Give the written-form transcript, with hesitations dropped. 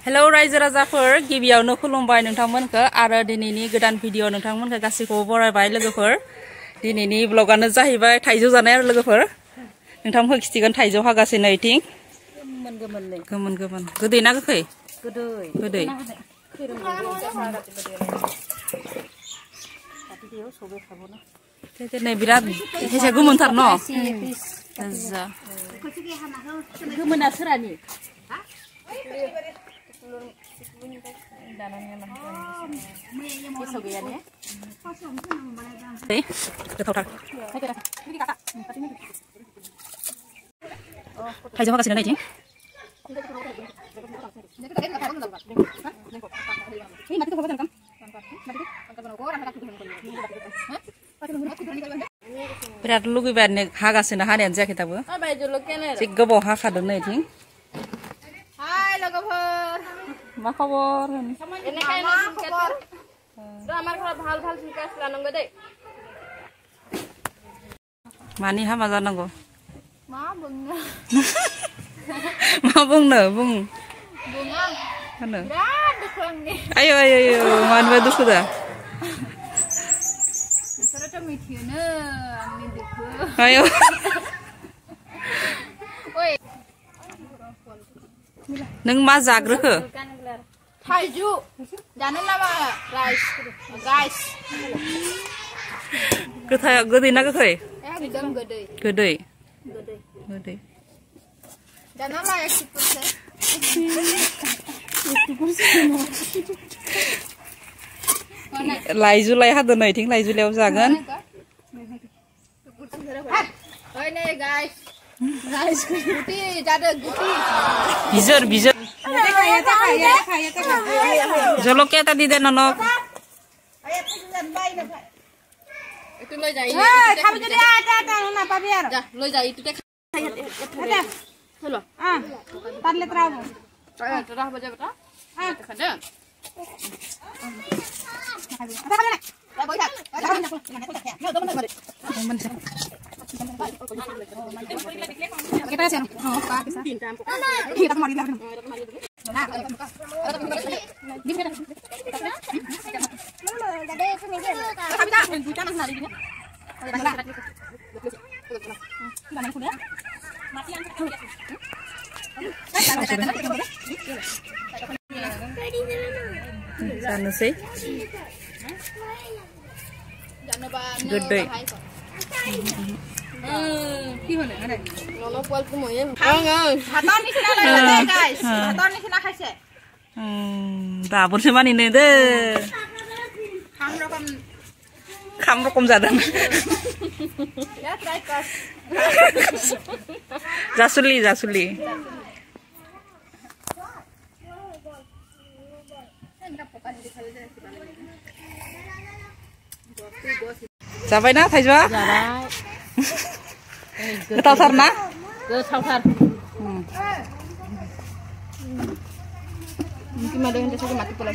hello रायजो राजाफोर गिबियावनो खुलुमबाय नोंथांमोनखौ आरो दिनैनि गोदान भिडिअ नोंथांमोनखौ गासैखौबो बरायबाय लोगोफोर दिनैनि ब्लगानो जाहैबाय थाइजौ जानाय आरो लोगोफोर नोंथांमोनखौ खिथिगोन थाइजौ हागासिनो इथिं गोमोन गोमोन गोदै ना गोखै गोदै नै बिराद एसे गोमोनथार न गोमोना सोरानि थाइजौ हागासिनो नै इथिं बिराद लुगैबाय हागासिनो हानायानो जायाखै दाबो एसे गोबाव हाखादों नै इथिं मा खबर मानि हामा जानांगौ मा बुंनो बुं आयो आयो आयो मानोबा दुखु दा आयो नों मा जाग्रोखो थाइजौ जानो नामा राइस गाइस गोदै ना गोखै एकदम गोदै गोदै गोदै गोदै जानो मा 80% लाइजुलाइ हादों नै इथिं लाइजुलायाव जागोन बिजोर बिजोर जलकिया ता दिदे ननक itu লৈ যাই খাবি যদি আটা না পাবি আর যা লৈ যাই ইতুতে খাই হলো তারলে ত্রাবো তোরা হবে যাবে তা দেখা দে kita sih oh pak bisa kita mau dilakukan nah जानोसै गोदै কি হলে আরে নন পোয়ালটো ময়ে হাতৰ নিচিনা লাগে গাইস হাতৰ নিচিনা খাইছে দাবৰছে মানিনে দে খাম রকম জাদান ya try কর জাসুলি जाबाय ना थाइजौआ जाबाय गोथावथार ना गोथावथार gimana dengan desa mati pula